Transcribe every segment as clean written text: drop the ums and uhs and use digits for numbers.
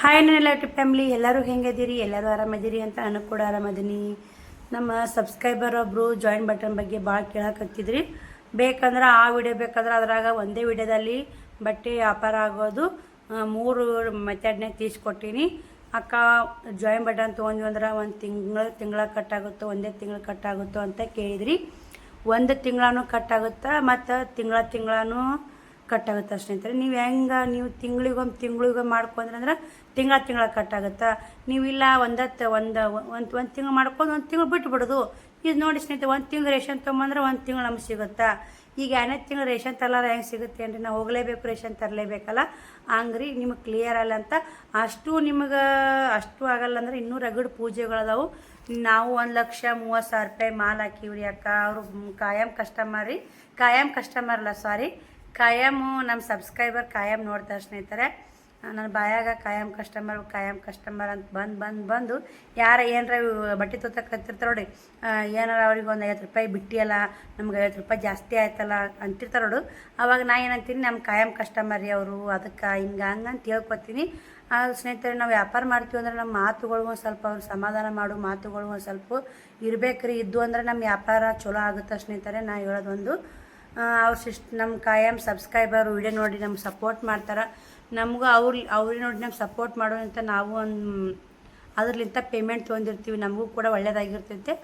Hi ನನ್ನ family ಎಲ್ಲರೂ ಹೆಂಗಿದ್ದೀರಿ, ಎಲ್ಲರೂ ಆರಾಮದಿರಿ ಅಂತ ನಾನು ಕೂಡ ಆರಾಮದೀನಿ. ನಮ್ಮ ಸಬ್ಸ್ಕ್ರೈಬರ್ ಒಬ್ಬರು ಜಾಯಿನ್ ಬಟನ್ ಬಗ್ಗೆ ಭಾಳ ಕೇಳಕತ್ತಿದ್ರಿ. ಬೇಕಂದ್ರೆ ಆ ವಿಡಿಯೋ ಬೇಕಾದ್ರೆ ಅದ್ರಾಗ ಒಂದೇ ವಿಡಿಯೋದಲ್ಲಿ ಬಟ್ಟೆ ವ್ಯಾಪಾರ ಆಗೋದು 3 ಮೆಥಡ್ನಾಗ ತೀಸ್ಕೊಟ್ಟಿನಿ. ಅಕ್ಕ ಜಾಯಿನ್ ಬಟನ್ ತೊಗೊಂಡ್ವಿ ಅಂದ್ರೆ ಒಂದು ತಿಂಗಳ ಕಟ್ಟಾಗುತ್ತೋ, ಒಂದೇ ತಿಂಗಳು ಕಟ್ಟಾಗುತ್ತೋ ಅಂತ ಕೇಳಿದ್ರಿ. 1 ತಿಂಗಳೂ ಕಟ್ಟಾಗುತ್ತಾ ಮತ್ತು ತಿಂಗಳೂ ಕಟ್ಟಾಗುತ್ತೆ ಸ್ನೇಹಿತರೆ. ನೀವು ಹೆಂಗೆ ನೀವು ತಿಂಗಳಿಗೊಮ್ಮೆ ಮಾಡ್ಕೊಂಡ್ರೆ ತಿಂಗಳ ಕಟ್ಟಾಗುತ್ತಾ. ನೀವಿಲ್ಲ ಒಂದು ತಿಂಗಳು ಮಾಡ್ಕೊಂಡು 1 ತಿಂಗಳು ಬಿಟ್ಬಿಡೋದು. ಇದು ನೋಡಿ ಸ್ನೇಹಿತರೆ, 1 ತಿಂಗಳು ರೇಷನ್ ತೊಗೊಂಬಂದ್ರೆ 1 ತಿಂಗಳು ನಮ್ಗೆ ಸಿಗುತ್ತಾ. ಈಗ 2ನೇ ತಿಂಗಳು ರೇಷನ್ ತರಲಾರ ಹೆಂಗೆ ಸಿಗುತ್ತೆ ಅಂದರೆ ನಾವು ಹೋಗಲೇಬೇಕು, ರೇಷನ್ ತರಲೇಬೇಕಲ್ಲ. ಹಂಗ್ರಿ ನಿಮಗೆ ಕ್ಲಿಯರ್ ಅಲ್ಲ ಅಂತ. ಅಷ್ಟು ಆಗಲ್ಲ ಅಂದ್ರೆ ಇನ್ನೂ ರಗಡ್ ಪೂಜೆಗಳದಾವು. ನಾವು 1,30,30,000 ರೂಪಾಯಿ ಮಾಲ್ ಹಾಕಿವ್ರಿ ಅಕ್ಕ. ಅವರು ಕಾಯಂ ಕಸ್ಟಮರ್ ಅಲ್ಲ, ಸಾರಿ, ಕಾಯಮು ನಮ್ಮ ಸಬ್ಸ್ಕ್ರೈಬರ್ ಕಾಯಂ ನೋಡ್ತಾರೆ ಸ್ನೇಹಿತರೆ. ನನ್ನ ಬಾಯಾಗ ಕಾಯಂ ಕಸ್ಟಮರ್ ಅಂತ ಬಂದು ಯಾರು ಏನರ ಬಟ್ಟೆ ತೊಗೊಕತ್ತಿರ್ತಾರೆ ನೋಡಿ, ಏನಾರ ಅವ್ರಿಗೆ ಒಂದು 50 ರೂಪಾಯಿ ಬಿಟ್ಟಿಯಲ್ಲ, ನಮ್ಗೆ 50 ರೂಪಾಯಿ ಜಾಸ್ತಿ ಆಯ್ತಲ್ಲ ಅಂತಿರ್ತಾರೆ ನೋಡು. ಅವಾಗ ನಾ ಏನಂತೀನಿ, ನಮ್ಮ ಕಾಯಂ ಕಸ್ಟಮರ್ ರೀ ಅವರು, ಅದಕ್ಕೆ ಹಂಗಂತ ಹೇಳ್ಕೊತೀನಿ. ಸ್ನೇಹಿತರೆ, ನಾವು ವ್ಯಾಪಾರ ಮಾಡ್ತೀವಿ ಅಂದ್ರೆ ನಮ್ಮ ಮಾತುಗಳು ಒಂದು ಸ್ವಲ್ಪ ಅವ್ರು ಸಮಾಧಾನ ಮಾಡೋ ಮಾತುಗಳು ಒಂದು ಸ್ವಲ್ಪ ಇರ್ಬೇಕ್ರಿ. ಇದ್ದು ಅಂದ್ರೆ ನಮ್ಮ ವ್ಯಾಪಾರ ಚಲೋ ಆಗುತ್ತೆ ಸ್ನೇಹಿತರೆ. ನಾ ಹೇಳೋದೊಂದು, ನಮ್ಮ ಕಾಯಂ ಸಬ್ಸ್ಕ್ರೈಬರ್ ವಿಡಿಯೋ ನೋಡಿ ನಮ್ಗೆ ಸಪೋರ್ಟ್ ಮಾಡ್ತಾರೆ. ನಮಗೂ ಅವ್ರಿಗೆ ನೋಡಿ ನಮ್ಗೆ ಸಪೋರ್ಟ್ ಮಾಡೋದಂತ ನಾವು ಅದ್ರಲ್ಲಿಂತ ಪೇಮೆಂಟ್ ತೊಗೊಂಡಿರ್ತೀವಿ, ನಮಗೂ ಕೂಡ ಒಳ್ಳೆಯದಾಗಿರ್ತೈತೆ.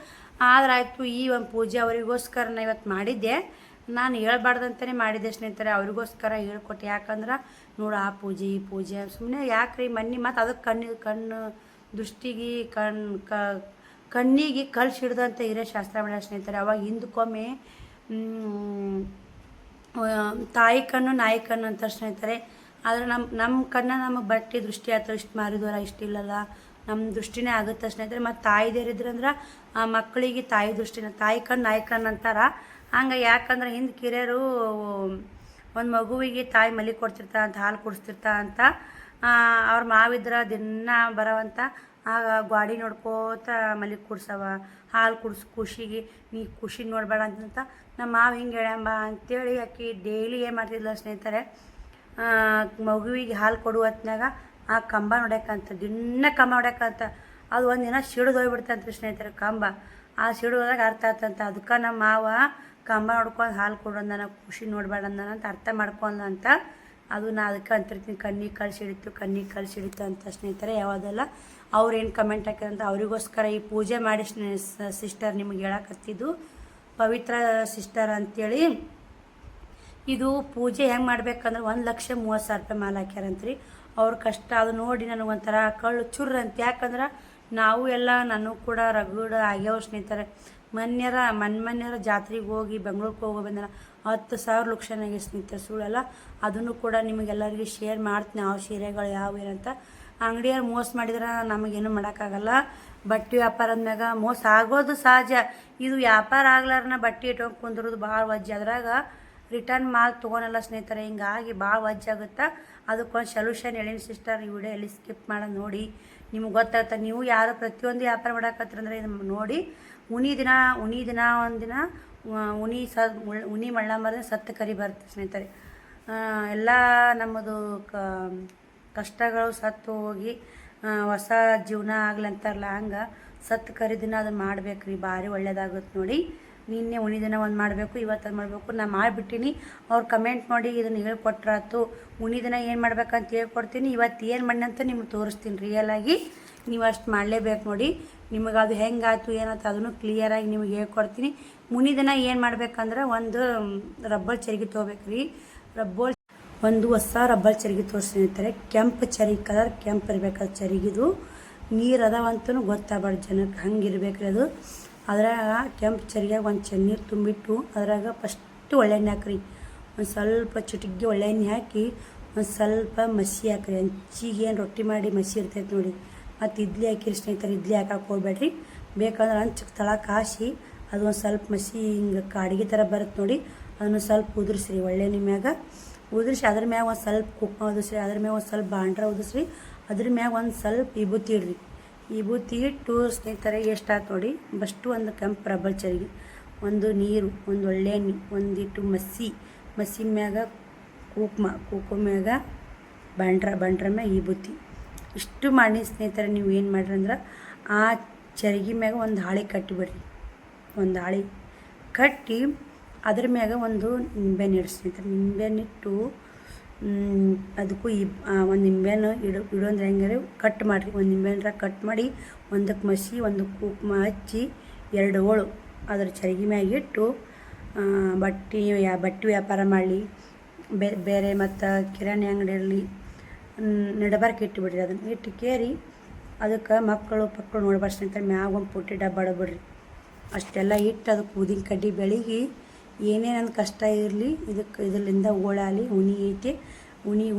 ಆದ್ರೆ ಆಯಿತು, ಈ ಒಂದು ಪೂಜೆ ಅವರಿಗೋಸ್ಕರ ನಾನು ಇವತ್ತು ಮಾಡಿದ್ದೆ. ನಾನು ಹೇಳ್ಬಾರ್ದಂತಲೇ ಮಾಡಿದ್ದೆ ಸ್ನೇಹಿತರೆ, ಅವ್ರಿಗೋಸ್ಕರ ಹೇಳ್ಕೊಟ್ಟೆ. ಯಾಕಂದ್ರೆ ನೋಡು, ಆ ಪೂಜೆ ಈ ಪೂಜೆ ಸುಮ್ಮನೆ ಯಾಕ್ರಿ ಮನ್ನಿ ಮತ್ತು ಅದಕ್ಕೆ ಕಣ್ಣು ದೃಷ್ಟಿಗೆ ಕಣ್ಣಿಗೆ ಕಳ್ಸಿ ಹಿಡ್ದಂತ ಹಿರಿಯ ಶಾಸ್ತ್ರ ಮಾಡ್ಯಾರ ಸ್ನೇಹಿತರೆ. ಅವಾಗ ಹಿಂದಕ್ಕೊಮ್ಮೆ ತಾಯಿ ಕಣ್ಣು ನಾಯಿ ಕಣ್ಣು ಅಂತ ಸ್ನೇಹಿತರೆ. ಆದರೆ ನಮ್ಮ ಕಣ್ಣು ನಮಗೆ ಬಟ್ಟೆ ದೃಷ್ಟಿ ಆಯ್ತು, ಇಷ್ಟು ಮಾರಿದವರ ಇಷ್ಟಿಲ್ಲಲ್ಲ, ನಮ್ಮ ದೃಷ್ಟಿನೇ ಆಗುತ್ತೆ ಸ್ನೇಹಿತರೆ. ಮತ್ತು ತಾಯಿದೇರಿದ್ರಂದ್ರೆ ಆ ಮಕ್ಕಳಿಗೆ ತಾಯಿ ದೃಷ್ಟಿನ, ತಾಯಿ ಕಣ್ಣು ನಾಯಿ ಕಣ್ಣು ಅಂತಾರೆ. ಹಂಗೆ ಯಾಕಂದ್ರೆ ಹಿಂದೆ ಕಿರಿಯರು ಒಂದು ಮಗುವಿಗೆ ತಾಯಿ ಮಲಿ ಕೊಡ್ತಿರ್ತಾ ಅಂತ, ಹಾಲು ಕುಡಿಸ್ತಿರ್ತಾ ಅಂತ. ಅವ್ರ ಮಾವಿದ್ರ ದಿನ ಬರೋವಂತ ಆಗ ಗಾಡಿ ನೋಡ್ಕೋತ ಮಲಿ ಕುಡ್ಸವ, ಹಾಲು ಖುಷಿಗೆ ನೀ ಖುಷಿ ನೋಡಬೇಡ ಅಂತ ನಮ್ಮ ಮಾವು ಹಿಂಗೆ ಹೇಳ್ಯಾಂಬ ಅಂತೇಳಿ ಆಕಿ ಡೈಲಿ ಏನು ಮಾಡ್ತಿದ್ಲ ಸ್ನೇಹಿತರೆ, ಮಗುವಿಗೆ ಹಾಲು ಕೊಡುವ ಹೊತ್ನಾಗ ಆ ಕಂಬ ನೋಡ್ಯಾಕಂತ, ದಿನ ಕಂಬ ನೋಡ್ಯಾಕಂತ. ಅದು ಒಂದಿನ ಸಿಡಿದು ಹೋಗ್ಬಿಡ್ತಂತ್ರಿ ಸ್ನೇಹಿತರೆ ಕಂಬ. ಆ ಸಿಡಿದೋದಾಗ ಅರ್ಥ ಆತಂತ. ಅದಕ್ಕೆ ನಮ್ಮ ಮಾವ ಕಂಬ ನೋಡ್ಕೊಂಡು ಹಾಲು ಕೊಡೋದನ್ನ ಖುಷಿ ನೋಡಬೇಡ ಅಂತ ಅರ್ಥ ಮಾಡ್ಕೊಂಡಂತ. ಅದು ನಾ ಅದಕ್ಕೆ ಅಂತಿರ್ತೀನಿ, ಕಣ್ಣಿಗೆ ಕಳ್ಸಿಡಿತು ಅಂತ ಸ್ನೇಹಿತರೆ. ಯಾವುದಲ್ಲ ಅವ್ರು ಏನು ಕಮೆಂಟ್ ಹಾಕಿರಂತ ಅವರಿಗೋಸ್ಕರ ಈ ಪೂಜೆ ಮಾಡಿ ಸಿಸ್ಟರ್ ನಿಮಗೆ ಹೇಳಕತ್ತಿದ್ದು, ಪವಿತ್ರ ಸಿಸ್ಟರ್ ಅಂಥೇಳಿ. ಇದು ಪೂಜೆ ಹೆಂಗೆ ಮಾಡ್ಬೇಕಂದ್ರೆ 1,30,30,000 ರೂಪಾಯಿ ಮಾಲ್ ಹಾಕ್ಯಾರಂತ್ರಿ. ಅವ್ರ ಕಷ್ಟ ಅದು ನೋಡಿ ನನಗೊಂಥರ ಕಳ್ಳು ಚುರ್ರ ಅಂತ. ಯಾಕಂದ್ರೆ ನಾವು ಎಲ್ಲ ನನಗೂ ಕೂಡ ರಗಡ ಆಗ್ಯಾವ ಸ್ನೇಹಿತರೆ. ಮೊನ್ನೆರ ಜಾತ್ರೆಗೆ ಹೋಗಿ ಬೆಂಗ್ಳೂರಿಗೆ ಹೋಗೋ ಬಂದ್ರೆ 10,000 ಲಕ್ಷನಾಗೆ ಸ್ನೇಹಿತರೆ, ಸುಳ್ಳಲ್ಲ. ಅದನ್ನು ಕೂಡ ನಿಮಗೆಲ್ಲರಿಗೂ ಶೇರ್ ಮಾಡ್ತೀನಿ, ಯಾವ ಸೀರೆಗಳು ಏನಂತ. ಅಂಗಡಿಯವ್ರು ಮೋಸ ಮಾಡಿದ್ರೆ ನಮಗೇನು ಮಾಡೋಕ್ಕಾಗಲ್ಲ. ಬಟ್ಟೆ ವ್ಯಾಪಾರ ಅಂದ್ಮ್ಯಾಗ ಮೋಸ ಆಗೋದು ಸಹಜ. ಇದು ವ್ಯಾಪಾರ ಆಗ್ಲಾರನ ಬಟ್ಟೆ ಇಟ್ಕೊಂಡು ಕುಂದಿರೋದು ಭಾಳ ವಜ್ಜೆ. ಅದ್ರಾಗ ರಿಟರ್ನ್ ಮಾಲ್ ತೊಗೊಳಲ್ಲ ಸ್ನೇಹಿತರೆ. ಹಿಂಗಾಗಿ ಭಾಳ ವಜ್ಜಾಗುತ್ತೆ. ಅದಕ್ಕೊಂದು ಸೊಲ್ಯೂಷನ್ ಹೇಳಿನ ಸಿಸ್ಟರ್. ಈ ವಿಡಿಯೋ ಎಲ್ಲಿ ಸ್ಕಿಪ್ ಮಾಡೋದು ನೋಡಿ, ನಿಮ್ಗೆ ಗೊತ್ತಾಗುತ್ತೆ. ನೀವು ಯಾರು ಪ್ರತಿಯೊಂದು ವ್ಯಾಪಾರ ಮಾಡಕತ್ತೀರಂದ್ರೆ ಇದು ನೋಡಿ. ಉಣಿ ದಿನ ಒಂದಿನ ಉಣಿ ಮಳ್ಳಂಬರ್ದ ಸತ್ತು ಕರಿ ಬರುತ್ತೆ ಸ್ನೇಹಿತರೆ. ಎಲ್ಲ ನಮ್ಮದು ಕಷ್ಟಗಳು ಸತ್ತು ಹೋಗಿ ಹೊಸ ಜೀವನ ಆಗ್ಲಂತಾರಲ್ಲ, ಹಂಗೆ ಸತ್ತು ಕರಿ ದಿನ ಅದನ್ನು ಮಾಡ್ಬೇಕ್ರಿ, ಭಾರಿ ಒಳ್ಳೇದಾಗುತ್ತೆ ನೋಡಿ. ನಿನ್ನೆ ಉಣಿ ದಿನ ಒಂದು ಮಾಡಬೇಕು, ಇವತ್ತು ಮಾಡಬೇಕು. ನಾನು ಮಾಡಿಬಿಟ್ಟಿನಿ. ಅವ್ರು ಕಮೆಂಟ್ ಮಾಡಿ ಇದನ್ನು ಹೇಳ್ಕೊಟ್ರಾತು. ಉಣಿ ದಿನ ಏನು ಮಾಡ್ಬೇಕಂತ ಹೇಳ್ಕೊಡ್ತೀನಿ. ಇವತ್ತು ಏನು ಮಾಡಿ ಅಂತ ನಿಮ್ಗೆ ತೋರಿಸ್ತೀನಿ ರಿಯಲಾಗಿ. ನೀವು ಅಷ್ಟು ಮಾಡಲೇಬೇಕು ನೋಡಿ. ನಿಮಗೆ ಅದು ಹೆಂಗಾಯ್ತು ಏನಾಯ್ತು ಅದನ್ನು ಕ್ಲಿಯರಾಗಿ ನಿಮಗೆ ಹೇಳ್ಕೊಡ್ತೀನಿ. ಮುನಿ ದಿನ ಏನು ಮಾಡ್ಬೇಕಂದ್ರೆ ಒಂದು ರಬ್ಬರ್ ಚರಿಗೆ ತೊಗೋಬೇಕ್ರಿ. ಒಂದು ಹೊಸ ರಬ್ಬರ್ ಚರಿಗೆ ತೋರಿಸ್ತಾರೆ. ಕೆಂಪು ಚರಿಗೆ, ಕಲರ್ ಕೆಂಪು ಇರ್ಬೇಕಾದ ಚರಿಗಿದು. ನೀರು ಅದಾವಂತೂ ಗೊತ್ತಾಗಬಾರ್ದು ಜನಕ್ಕೆ, ಹಂಗೆ ಇರ್ಬೇಕ್ರಿ ಅದು. ಅದ್ರಾಗ ಕೆಂಪು ಚರಿಗಾಗ ಒಂದು ನೀರು ತುಂಬಿಟ್ಟು ಅದ್ರಾಗ ಫಸ್ಟು ಒಳ್ಳೆಣ್ಣೆ ಹಾಕ್ರಿ. ಒಂದು ಸ್ವಲ್ಪ ಚಿಟಿಗೆ ಒಳ್ಳೆಣ್ಣೆ ಹಾಕಿ ಒಂದು ಸ್ವಲ್ಪ ಮಸಿ ಹಾಕ್ರಿ. ಹಂಚಿಗೆ ಏನು ರೊಟ್ಟಿ ಮಾಡಿ ಮಸಿ ಇರ್ತೈತೆ ನೋಡಿ. ಮತ್ತು ಇಡ್ಲಿ ಹಾಕಿರಿ ಸ್ನೇಹಿತರೆ. ಇಡ್ಲಿ ಹಾಕಕ್ಕೆ ಹೋಗ್ಬೇಡ್ರಿ. ಬೇಕಂದ್ರೆ ಹಂಚಕ್ಕೆ ತಳ ಕಾಸಿ ಅದು ಒಂದು ಸ್ವಲ್ಪ ಮಸಿ ಹಿಂಗೆ ಕಾಡಿಗೆ ಥರ ಬರುತ್ತೆ ನೋಡಿ. ಅದನ್ನು ಸ್ವಲ್ಪ ಉದುರಿಸ್ರಿ, ಒಳ್ಳೆಣ್ಣೆ ಮ್ಯಾಗ ಉದುರಿಸಿ ಅದ್ರ ಮ್ಯಾಗ ಒಂದು ಸ್ವಲ್ಪ ಕುಕ್ಮ ಉದಿಸ್ರಿ. ಅದ್ರ ಮ್ಯಾಗ ಒಂದು ಸ್ವಲ್ಪ ಬಾಂಡ್ರ ಉದಿಸ್ರಿ. ಅದ್ರ ಮ್ಯಾಗ ಒಂದು ಸ್ವಲ್ಪ ವಿಭೂತಿ ಇಡ್ರಿ. ವಿಭೂತಿ ಇಟ್ಟು ಸ್ನೇಹಿತರೆ ಎಷ್ಟಾಯ್ತು ನೋಡಿ. ಫಸ್ಟು ಒಂದು ಕೆಂಪು ರಬ್ಬರ್ ಚರಿಗೆ, ಒಂದು ನೀರು, ಒಂದು ಒಳ್ಳೆಣ್ಣೆ, ಒಂದಿಟ್ಟು ಮಸಿ ಮ್ಯಾಗ ಕುಕ್ಮ ಮ್ಯಾಗ ಬಂಡ್ರ ಮ್ಯಾಗ ವಿಭೂತಿ ಇಷ್ಟು ಮಾಡಿ ಸ್ನೇಹಿತರೆ ನೀವು ಏನು ಮಾಡ್ರಿ ಅಂದ್ರೆ ಆ ಚರಿಗೆ ಮ್ಯಾಗ ಒಂದು ಹಾಳೆ ಕಟ್ಟಿಬಿಡ್ರಿ. ಒಂದು ಹಾಳೆ ಕಟ್ಟಿ ಅದ್ರ ಮ್ಯಾಗ ಒಂದು ನಿಂಬೆಹಣ್ಣು ಇಡ್ರಿ ಸ್ನೇಹಿತರೆ. ನಿಂಬೆಹಣ್ಣಿಟ್ಟು ಅದಕ್ಕೂ ಒಂದು ನಿಂಬೆಹಣ್ಣು ಇಡೋಂದ್ರೆ ಹೆಂಗಾರೆ ಕಟ್ ಮಾಡಿರಿ. ಒಂದು ನಿಂಬೆಹಣ್ಣು ಕಟ್ ಮಾಡಿ ಒಂದಕ್ಕೆ ಮಸಿ ಒಂದಕ್ಕೆ ಕುಂಕುಮ ಹಚ್ಚಿ 2 ಹೋಳು ಅದ್ರ ಚರಿಗೆ ಮ್ಯಾಗಿಟ್ಟು ಬಟ್ಟೆ ವ್ಯಾಪಾರ ಮಾಡಲಿ ಬೇರೆ ಮತ್ತು ಕಿರಾಣಿ ಅಂಗಡಿಯಲ್ಲಿ ನಡಬಾರ್ಕ ಇಟ್ಟುಬಿಡ್ರಿ. ಅದನ್ನು ಇಟ್ಟು ಕೇರಿ ಅದಕ್ಕೆ ಮಕ್ಕಳು ನೋಡ್ಬಾರ್ದು ಸ್ನೇಹಿತರೆ. ಮ್ಯಾಗ ಒಂದು ಪುಟ್ಟಿ ಡಬ್ಬ ಬಿಡ್ರಿ. ಅಷ್ಟೆಲ್ಲ ಇಟ್ಟು ಅದಕ್ಕೆ ಊದಿನ ಕಡ್ಡಿ ಬೆಳಗಿ ಏನೇನೊಂದು ಕಷ್ಟ ಇರಲಿ ಇದರಿಂದ ಓಳಾಲಿ ಉನಿ ಐತಿ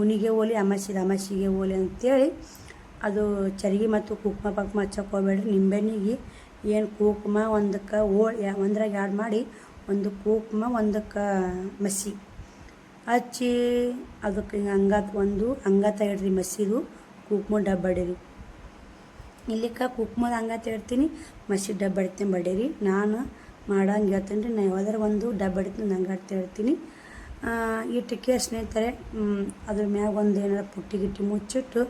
ಉನಿಗೆ ಹೋಲಿ ಅಮಾಸಿಗೆ ಹೋಲಿ ಅಂತೇಳಿ ಅದು ಚರಿಗೆ ಮತ್ತು ಕುಂಕುಮ ಹಚ್ಚಕ್ಕೆ ಹೋಗ್ಬೇಡ್ರಿ. ನಿಂಬೆಹಣ್ಣಿಗೆ ಏನು ಕುಂಕುಮ ಒಂದಕ್ಕೆ ಒಂದ್ರಾಗ 2 ಮಾಡಿ ಒಂದು ಕುಂಕುಮ ಒಂದಕ್ಕೆ ಮಸಿ ಹಚ್ಚಿ ಅದಕ್ಕೆ ಅಂಗಾತ ಇಡ್ರಿ. ಮಸಿದು ಕುಂಕುಮ ಡಬ್ಬ ಬಡೀರಿ. ಇಲ್ಲಿಕ್ಕೆ ಕುಂಕುಮದ ಅಂಗಾತ ಇಡ್ತೀನಿ, ಮಸಿ ಡಬ್ಬ ಇಡ್ತೀನಿ ಬಡೀರಿ. ನಾನು ಮಾಡಂಗೆ ಹೇಳ್ತೀನಿ ರೀ. ನಾನು ಯಾವ್ದಾರು ಒಂದು ಡಬ್ಬ ಇಡ್ತೀನಿ ಅಂಗಾತ ಇಡ್ತೀನಿ. ಇಟ್ಟಕ್ಕೆ ಸ್ನೇಹಿತರೆ ಅದ್ರ ಮ್ಯಾಗ ಒಂದು ಏನಾರು ಪುಟ್ಟಿ ಮುಚ್ಚಿಟ್ಟು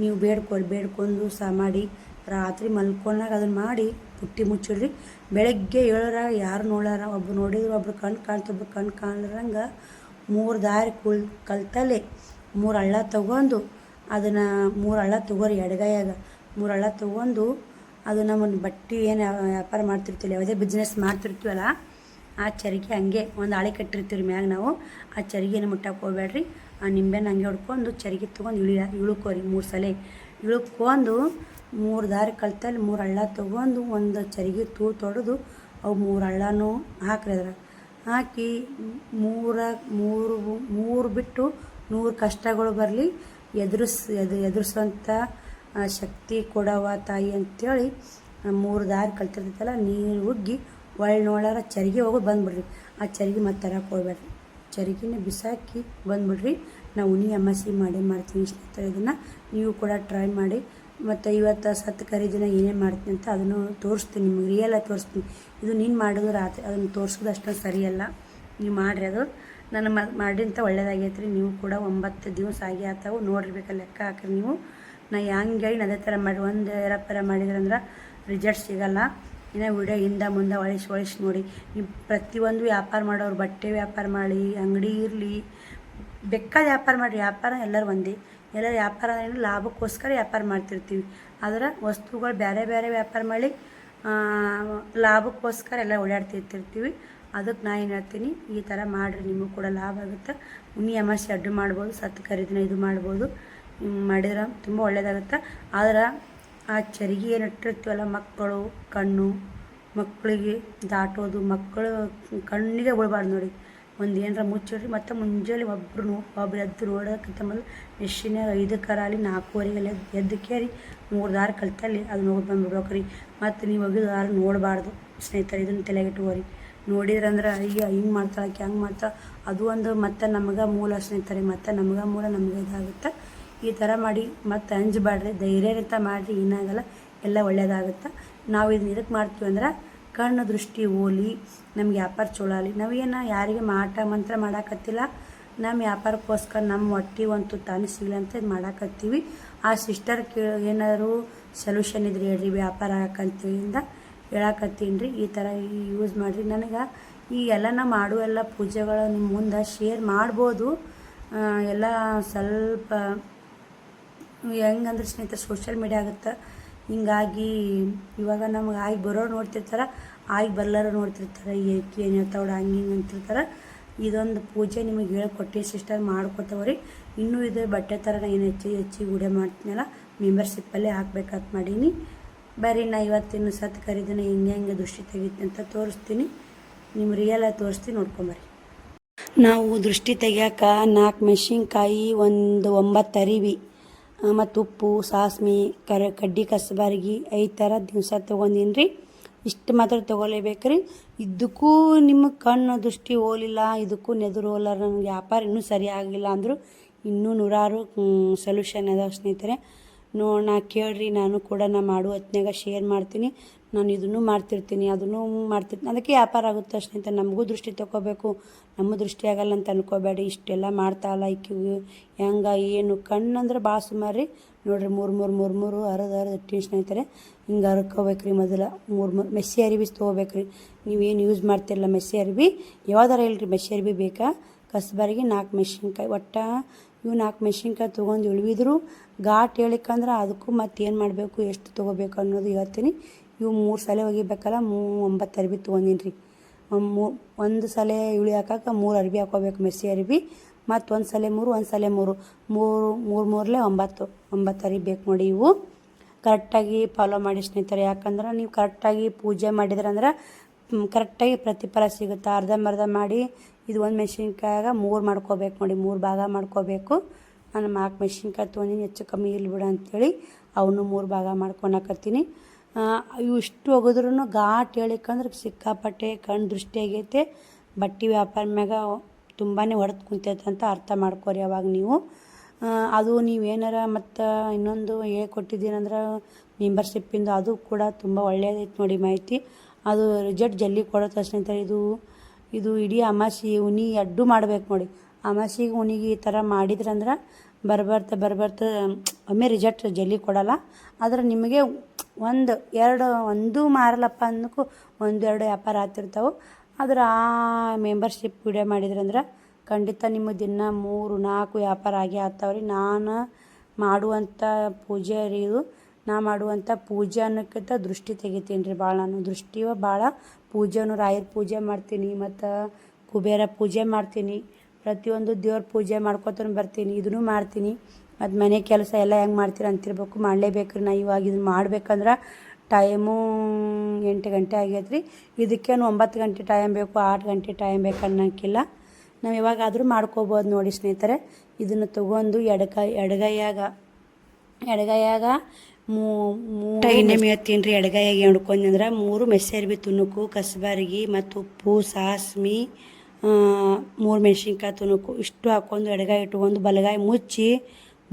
ನೀವು ಬೇಡ್ಕೊಂಡು ಮಾಡಿ ರಾತ್ರಿ ಮಲ್ಕೊಂಡಾಗ ಅದನ್ನು ಮಾಡಿ ಪುಟ್ಟಿ ಮುಚ್ಚಿಡ್ರಿ. ಬೆಳಗ್ಗೆ ಏಳರಾಗ ಯಾರು ನೋಡಾರ, ಒಬ್ರು ನೋಡಿದ್ರು ಒಬ್ರು ಕಣ್ಣು ಕಾಣ್ತು ಒಬ್ರು ಕಣ್ಣು ಕಾಣ್ರಂಗೆ 3 ದಾರಿ ಕಲ್ತಲ್ಲೇ 3 ಹಳ್ಳ ತೊಗೊಂಡು ಅದನ್ನು 3 ಹಳ್ಳ ತೊಗೋರಿ. ಎಡಗೈಯಾಗ 3 ಹಳ್ಳ ತೊಗೊಂಡು ಅದು ನಮ್ಮ ಬಟ್ಟೆ ಏನು ವ್ಯಾಪಾರ ಮಾಡ್ತಿರ್ತೀವಿ, ಯಾವುದೇ ಬಿಸ್ನೆಸ್ ಮಾಡ್ತಿರ್ತೀವಲ್ಲ ಆ ಚರಿಗೆ ಹಂಗೆ ಒಂದು ಹಾಳೆ ಕಟ್ಟಿರ್ತೀವಿ ಮ್ಯಾಗ ನಾವು. ಆ ಚರಿಗೆನ ಮುಟ್ಟಕ್ಕೆ ಹೋಗ್ಬೇಡ್ರಿ. ಆ ನಿಂಬೆಹಣ್ಣು ಹಂಗೆ ಹೊಡ್ಕೊಂಡು ಚರಿಗೆ ತೊಗೊಂಡು ಇಳುಕೋರಿ 3 ಸಲ ಇಳುಕೊಂಡು 3 ದಾರಿ ಕಲ್ತಲ್ಲಿ 3 ಹಳ್ಳ ತೊಗೊಂಡು ಒಂದು ಚರಿಗೆ ತೊಡೆದು ಅವು 3 ಹಳ್ಳನೂ ಹಾಕ್ರಿ. ಅದ್ರ ಹಾಕಿ 3 ಬಿಟ್ಟು 100 ಕಷ್ಟಗಳು ಬರಲಿ ಎದುರಿಸೋಂಥ ಶಕ್ತಿ ಕೊಡವ ತಾಯಿ ಅಂತೇಳಿ 3 ದಾರಿ ಕಲ್ತಿರ್ತೈತಲ್ಲ ನೀರು ಉಗ್ಗಿ ನೋಡಾರ ಚರಿಗೆ ಹೋಗೋದು ಬಂದುಬಿಡ್ರಿ. ಆ ಚರಿಗೆ ಮತ್ತೆ ತರಕ್ಕೆ ಹೋಗ್ಬೇಡ್ರಿ. ಚರಿಗೆನ ಬಿಸಾಕಿ ಬಂದುಬಿಡ್ರಿ. ನಾವು ಉನಿ ಅಮಾಸಿ ಮಾಡ್ತೀನಿ ಸ್ನೇಹಿತರೆ. ಇದನ್ನು ನೀವು ಕೂಡ ಟ್ರೈ ಮಾಡಿ. ಮತ್ತು ಇವತ್ತು ಸತ್ಕರಿ ದಿನ ಏನೇನು ಮಾಡ್ತೀನಿ ಅಂತ ಅದನ್ನು ತೋರಿಸ್ತೀನಿ ನಿಮಗೆ, ರಿಯಲಾಗಿ ತೋರಿಸ್ತೀನಿ. ಇದು ನೀನು ಮಾಡೋದು ರಾತ್ರಿ ಅದನ್ನು ತೋರಿಸೋದು ಅಷ್ಟೊಂದು ಸರಿಯಲ್ಲ. ನೀವು ಮಾಡಿರಿ. ಅದು ನಾನು ಮಾಡಿಂತ ಒಳ್ಳೇದಾಗೈತೆ ರೀ. ನೀವು ಕೂಡ 9 ದಿವಸ ಆಗಿ ಆತಾವು ನೋಡಿರ್ಬೇಕಲ್ಲ, ಲೆಕ್ಕ ಹಾಕ್ರಿ ನೀವು. ನಾ ಹೆಂಗೆ ಹೇಳಿ ಅದೇ ಥರ ಮಾಡಿ ಒಂದು ವ್ಯಾಪಾರ ಮಾಡಿದ್ರಂದ್ರೆ ರಿಸಲ್ಟ್ ಸಿಗೋಲ್ಲ. ಇನ್ನು ವಿಡಿಯೋ ಹಿಂದೆ ಮುಂದೆ ಒಳಿಸಿ ನೋಡಿ. ನೀವು ಪ್ರತಿಯೊಂದು ವ್ಯಾಪಾರ ಮಾಡೋರು ಬಟ್ಟೆ ವ್ಯಾಪಾರ ಮಾಡಿ, ಅಂಗಡಿ ಇರಲಿ, ಬೇಕಾದ ವ್ಯಾಪಾರ ಮಾಡಿರಿ. ವ್ಯಾಪಾರ ಎಲ್ಲರೂ ಒಂದೇ. ಎಲ್ಲ ವ್ಯಾಪಾರ ಏನು ಲಾಭಕ್ಕೋಸ್ಕರ ವ್ಯಾಪಾರ ಮಾಡ್ತಿರ್ತೀವಿ. ಆದರೆ ವಸ್ತುಗಳು ಬೇರೆ ವ್ಯಾಪಾರ ಮಾಡಿ ಲಾಭಕ್ಕೋಸ್ಕರ ಎಲ್ಲ ಓಡಾಡ್ತಿರ್ತೀವಿ. ಅದಕ್ಕೆ ನಾ ಏನು ಹೇಳ್ತೀನಿ, ಈ ಥರ ಮಾಡಿರಿ, ನಿಮಗೂ ಕೂಡ ಲಾಭ ಆಗುತ್ತೆ. ಉನಿ ಅಮಾಸೆ ಅಡ್ಡು ಮಾಡ್ಬೋದು, ಸತ್ಕರಿ ದಿನ ಇದು ಮಾಡ್ಬೋದು. ಮಾಡಿದ್ರೆ ತುಂಬ ಒಳ್ಳೆಯದಾಗುತ್ತೆ. ಆದ್ರೆ ಆ ಚರಿಗೆ ಏನು ಇಟ್ಟಿರ್ತೀವಲ್ಲ ಮಕ್ಕಳಿಗೆ ದಾಟೋದು, ಮಕ್ಕಳು ಕಣ್ಣಿಗೆ ಬೀಳ್ಬಾರ್ದು ನೋಡಿ. ಒಂದು ಏನಾರ ಮುಚ್ಚಿಡ್ರಿ. ಮತ್ತು ಮುಂಜಾನೆ ಒಬ್ಬರು ಎದ್ದು ನೋಡೋಕ್ಕಿಂತ ಮೊದಲು ಮೆಷಿನಾಗ 5 ಕರಾಲಿ 4:15 ಎದ್ದು ಕೇರಿ 3 ದಾರಿ ಕಲ್ತಲ್ಲಿ ಅದನ್ನ ಹೋಗಿ ಬಂದುಬಿಡ್ಬೇಕ್ರಿ. ಮತ್ತು ನೀವು ಹೋಗಿದ್ದು ದಾರಿ ನೋಡಬಾರ್ದು ಸ್ನೇಹಿತರೆ. ಇದನ್ನು ತಲೆಗಿಟ್ಟುಕೋರಿ. ನೋಡಿದ್ರಂದ್ರೆ ಅಯ್ಯೋ ಹಿಂಗೆ ಮಾಡ್ತಾಳೆ ಹಂಗೆ ಮಾಡ್ತಾಳೆ, ಅದು ಒಂದು ಮತ್ತು ನಮಗೆ ಮೂಲ ಸ್ನೇಹಿತರೆ. ಮತ್ತು ನಮಗೆ ಇದಾಗುತ್ತೆ. ಈ ಥರ ಮಾಡಿ ಮತ್ತು ಅಂಜಬಾಡ್ರಿ, ಧೈರ್ಯದಿಂದ ಮಾಡಿರಿ, ಏನಾಗಲ್ಲ, ಎಲ್ಲ ಒಳ್ಳೆಯದಾಗುತ್ತೆ. ನಾವು ಇದನ್ನ ಇದಕ್ಕೆ ಮಾಡ್ತೀವಿ ಅಂದ್ರೆ ಕಣ್ಣು ದೃಷ್ಟಿ ಹೋಲಿ, ನಮ್ಗೆ ವ್ಯಾಪಾರ ಚಲೋ ಆಗಲಿ. ನಾವೇನು ಯಾರಿಗೆ ಮಾಟ ಮಂತ್ರ ಮಾಡಾಕತ್ತಿಲ್ಲ. ನಮ್ಮ ವ್ಯಾಪಾರಕ್ಕೋಸ್ಕರ ನಮ್ಮ ಹೊಟ್ಟೆ ಒಂದು ತಾನು ಸಿಗಲಿ ಅಂತ ಇದು ಮಾಡಾಕತ್ತೀವಿ. ಆ ಸಿಸ್ಟರ್ ಏನಾದರೂ ಸೊಲ್ಯೂಷನ್ ಇದ್ರಿ ಹೇಳ್ರಿ, ವ್ಯಾಪಾರ ಆಗಕ್ಕಂತೇಳಿಂದ ಹೇಳಾಕತ್ತೀನಿ ರೀ. ಈ ಥರ ಯೂಸ್ ಮಾಡಿರಿ. ನನಗೆ ಈ ಎಲ್ಲ ನಾ ಮಾಡುವೆಲ್ಲ ಪೂಜೆಗಳು ನಿಮ್ಮ ಮುಂದೆ ಶೇರ್ ಮಾಡ್ಬೋದು. ಎಲ್ಲ ಸ್ವಲ್ಪ ಹೆಂಗಂದ್ರೆ ಸ್ನೇಹಿತರೆ ಸೋಷಿಯಲ್ ಮೀಡಿಯಾ ಆಗುತ್ತೆ. ಹಿಂಗಾಗಿ ಇವಾಗ ನಮಗೆ ಆಗಿ ಬರೋರು ನೋಡ್ತಿರ್ತಾರೆ, ಆಗಿ ಬಲ್ಲರು ನೋಡ್ತಿರ್ತಾರೆ. ಏನು ಹೇಳ್ತಾವಡ ಹಂಗೆ ಹಿಂಗೆ ಅಂತಿರ್ತಾರೆ. ಇದೊಂದು ಪೂಜೆ ನಿಮಗೆ ಹೇಳ್ಕೊಟ್ಟು ಸಿಸ್ಟರ್ ಮಾಡ್ಕೊತವ್ರಿ. ಇನ್ನೂ ಇದು ಬಟ್ಟೆ ಥರ ಏನು ಹೆಚ್ಚಿಗೆ ವಿಡಿಯೋ ಮಾಡ್ತೀನಲ್ಲ, ಮೆಂಬರ್ಶಿಪ್ಪಲ್ಲೇ ಹಾಕ್ಬೇಕಂತ ಮಾಡೀನಿ. ಬರೀ ನಾ ಇವತ್ತಿನ ಸತ್ಕರಿ ದಿನ ಹೆಂಗೆ ದೃಷ್ಟಿ ತೆಗಿತೀನಿ ಅಂತ ತೋರಿಸ್ತೀನಿ. ನಿಮ್ಮ ರಿಯಲಾಗಿ ತೋರಿಸ್ತೀನಿ, ನೋಡ್ಕೊಂಬರ್ರಿ. ನಾವು ದೃಷ್ಟಿ ತೆಗಿಯೋಕೆ 4 ಮೆಣಸಿನ್ಕಾಯಿ, 9 ಅರಿವಿ ಮತ್ತು ಉಪ್ಪು, ಸಾಸ್ಮಿ, ಕಡ್ಡಿ ಕಸಬಾರ್ಗಿ 5 ಥರ ದಿವಸ ತೊಗೊಂಡೀನಿ ರೀ. ಇಷ್ಟು ಮಾತ್ರ ತೊಗೊಲೇಬೇಕ್ರಿ. ಇದಕ್ಕೂ ನಿಮಗೆ ಕಣ್ಣು ದೃಷ್ಟಿ ಹೋಲಿಲ್ಲ, ಇದಕ್ಕೂ ನೆದರು ಹೋಲಾರ, ನನಗೆ ವ್ಯಾಪಾರ ಇನ್ನೂ ಸರಿ ಆಗಲಿಲ್ಲ ಅಂದರು ಇನ್ನೂ 100 ಸೊಲ್ಯೂಷನ್ ಅದಾವೆ ಸ್ನೇಹಿತರೆ. ನೋಡೋಣ ಕೇಳ್ರಿ. ನಾನು ಕೂಡ ಮಾಡೋ ಹೊತ್ನ್ಯಾಗ ಶೇರ್ ಮಾಡ್ತೀನಿ. ನಾನು ಇದನ್ನು ಮಾಡ್ತಿರ್ತೀನಿ, ಅದನ್ನು ಮಾಡ್ತಿರ್ತೀನಿ. ಅದಕ್ಕೆ ವ್ಯಾಪಾರ ಆಗುತ್ತೆ ಅಷ್ಟೇ. ನಮಗೂ ದೃಷ್ಟಿ ತೊಗೋಬೇಕು, ನಮ್ಮ ದೃಷ್ಟಿ ಆಗಲ್ಲ ಅಂತ ಅನ್ಕೋಬೇಡಿ. ಇಷ್ಟೆಲ್ಲ ಮಾಡ್ತಾವಲ್ಲ ಈಕಿವು ಹೆಂಗೆ ಏನು ಕಣ್ಣಂದ್ರೆ ಭಾಳ ಸುಮಾರು ರೀ. ನೋಡಿರಿ ಮೂರು ಹರಿದು ಸ್ನೇಹಿತರೆ ಹಿಂಗೆ ಹರ್ಕೋಬೇಕ್ರಿ. ಮೊದಲು ಮೂರು ಮೆಸ್ಸಿ ಅರಿಬಿ ತೊಗೋಬೇಕ್ರಿ. ನೀವೇನು ಯೂಸ್ ಮಾಡ್ತಿರಲ್ಲ ಮೆಸ್ಸಿ ಅರಿಬಿ ಯಾವ್ದಾರ ಇಲ್ರಿ, ಮೆಸ್ಸಿ ಅರಿಬಿ ಬೇಕಾ. ಕಸ್ಬರಿಗೆ 4 ಮೆಣಸಿನ್ಕಾಯಿ ಇವು 4 ಮೆಣಸಿನ್ಕಾಯಿ ತೊಗೊಂಡು ಇಳಿದ್ರು ಘಾಟ್ ಹೇಳಿಕಂದ್ರೆ ಅದಕ್ಕೂ ಮತ್ತೇನು ಮಾಡಬೇಕು, ಎಷ್ಟು ತೊಗೋಬೇಕು ಅನ್ನೋದು ಹೇಳ್ತೀನಿ. ಇವು 3 ಸಲ ಒಗಿಬೇಕಲ್ಲ, 9 ಅರಿಬಿ ತೊಗೊಂಡಿನಿ ರೀ. ಒಂದು ಸಲ ಇಳಿ ಹಾಕಕ್ಕೆ 3 ಅರಿಬಿ ಹಾಕೋಬೇಕು ಮೆಸ್ಸಿ ಅರಿಬಿ. ಮತ್ತು ಒಂದು ಸಲ 3 ಮೂರಲೆ 9 ಅರಿಬಿ ಬೇಕು ನೋಡಿ. ಇವು ಕರೆಕ್ಟಾಗಿ ಫಾಲೋ ಮಾಡಿ ಸ್ನೇಹಿತರೆ. ಯಾಕಂದ್ರೆ ನೀವು ಕರೆಕ್ಟಾಗಿ ಪೂಜೆ ಮಾಡಿದ್ರಂದ್ರೆ ಕರೆಕ್ಟಾಗಿ ಪ್ರತಿಫಲ ಸಿಗುತ್ತೆ. ಅರ್ಧಂಬರ್ಧ ಮಾಡಿ ಇದು ಒಂದು ಮೆಣಸಿನ್ಕಾಯಾಗ 3 ಮಾಡ್ಕೋಬೇಕು ನೋಡಿ, 3 ಭಾಗ ಮಾಡ್ಕೋಬೇಕು. ನಾನು 4 ಮೆಣಸಿನ್ಕಾಯಿ ತೊಗೊಂಡಿನಿ, ಹೆಚ್ಚು ಕಮ್ಮಿ ಇರ್ಲಿ ಬಿಡು ಅಂಥೇಳಿ ಅವನು 3 ಭಾಗ ಮಾಡ್ಕೊಳಕತ್ತೀನಿ. ಇವು ಇಷ್ಟು ಒಗಿದ್ರೂ ಘಾಟ್ ಹೇಳಿಕಂದ್ರೆ ಸಿಕ್ಕಾಪಟ್ಟೆ ಕಣ್ಣು ದೃಷ್ಟಿ ಆಗೈತೆ. ಬಟ್ಟೆ ವ್ಯಾಪಾರ ಮ್ಯಾಗ ತುಂಬಾ ಹೊಡೆದು ಕುಂತೈತೆ ಅಂತ ಅರ್ಥ ಮಾಡ್ಕೊರಿ ಅವಾಗ ನೀವು. ಅದು ನೀವೇನಾರ ಮತ್ತು ಇನ್ನೊಂದು ಹೇಳ್ಕೊಟ್ಟಿದ್ದೀನಂದ್ರೆ ಮೆಂಬರ್ಶಿಪ್ಪಿಂದು, ಅದು ಕೂಡ ತುಂಬ ಒಳ್ಳೆಯದೈತೆ ನೋಡಿ ಮಾಹಿತಿ. ಅದು ರಿಸಲ್ಟ್ ಜಲ್ದಿ ಕೊಡುತ್ತೆ ಸ್ನೇಹಿತರೆ. ಇದು ಇಡೀ ಅಮಾಸಿ ಉನಿ ಅಡ್ಡು ಮಾಡ್ಬೇಕು ನೋಡಿ. ಅಮಾಸಿಗೆ ಉನಿಗೆ ಈ ಥರ ಮಾಡಿದ್ರಂದ್ರೆ ಬರ್ಬರ್ತಾ ಒಮ್ಮೆ ರಿಸಲ್ಟ್ ಜಲ್ದಿ ಕೊಡಲ್ಲ. ಆದರೆ ನಿಮಗೆ ಒಂದು ಮಾರಲಪ್ಪ ಅನ್ನೋಕ್ಕೂ 1-2 ವ್ಯಾಪಾರ ಆಗ್ತಿರ್ತಾವೆ. ಆದ್ರೆ ಆ ಮೆಂಬರ್ಶಿಪ್ ವಿಡಿಯೋ ಮಾಡಿದ್ರಂದ್ರೆ ಖಂಡಿತ ನಿಮ್ಮ ದಿನ 3-4 ವ್ಯಾಪಾರ ಆಗೇ ಆಗ್ತಾವ್ರಿ. ನಾನು ಮಾಡುವಂಥ ಪೂಜೆ ರೀ ಇದು. ನಾ ಮಾಡುವಂಥ ಪೂಜೆ ಅನ್ನೋಕ್ಕಿಂತ ದೃಷ್ಟಿ ತೆಗಿತೀನಿ ರೀ ಭಾಳ. ನಾನು ದೃಷ್ಟಿಯ ಭಾಳ ಪೂಜೆನೂ ರಾಯರ ಪೂಜೆ ಮಾಡ್ತೀನಿ, ಮತ್ತು ಕುಬೇರ ಪೂಜೆ ಮಾಡ್ತೀನಿ, ಪ್ರತಿಯೊಂದು ದೇವ್ರ ಪೂಜೆ ಮಾಡ್ಕೊತಾನೆ ಬರ್ತೀನಿ. ಇದನ್ನು ಮಾಡ್ತೀನಿ. ಮತ್ತು ಮನೆ ಕೆಲಸ ಎಲ್ಲ ಹೆಂಗೆ ಮಾಡ್ತೀರ ಅಂತಿರ್ಬೇಕು, ಮಾಡಲೇಬೇಕು ರೀ. ನಾ ಇವಾಗ ಇದನ್ನು ಮಾಡ್ಬೇಕಂದ್ರೆ ಟೈಮು 8 ಗಂಟೆ ಆಗೈತೆ ರೀ. ಇದಕ್ಕೇನು 9 ಗಂಟೆ ಟೈಮ್ ಬೇಕು, 8 ಗಂಟೆ ಟೈಮ್ ಬೇಕು ಅನ್ನೋಕ್ಕಿಲ್ಲ. ನಾವು ಯಾವಾಗಾದರೂ ಮಾಡ್ಕೋಬೋದು ನೋಡಿ ಸ್ನೇಹಿತರೆ. ಇದನ್ನು ತೊಗೊಂಡು ಎಡಗೈಯಾಗ ಇನ್ನೊಮ್ಮೆ ಹೇಳ್ತೀನಿ ರೀ. ಎಡಗೈಯಾಗ ಹಿಡ್ಕೊಂಡ್ರೆ 3 ಮೆಸ್ಸಿ ಅರಿಬಿ ತುಣುಕು, ಕಸಬಾರಿಗಿ ಮತ್ತು ಉಪ್ಪು, ಸಾಸ್ಮಿ, 3 ಮೆಣಸಿನ್ಕಾಯಿ ತುಣುಕು ಇಷ್ಟು ಹಾಕ್ಕೊಂಡು ಎಡಗಾಯಿ ಇಟ್ಕೊಂಡು ಬಲಗಾಯಿ ಮುಚ್ಚಿ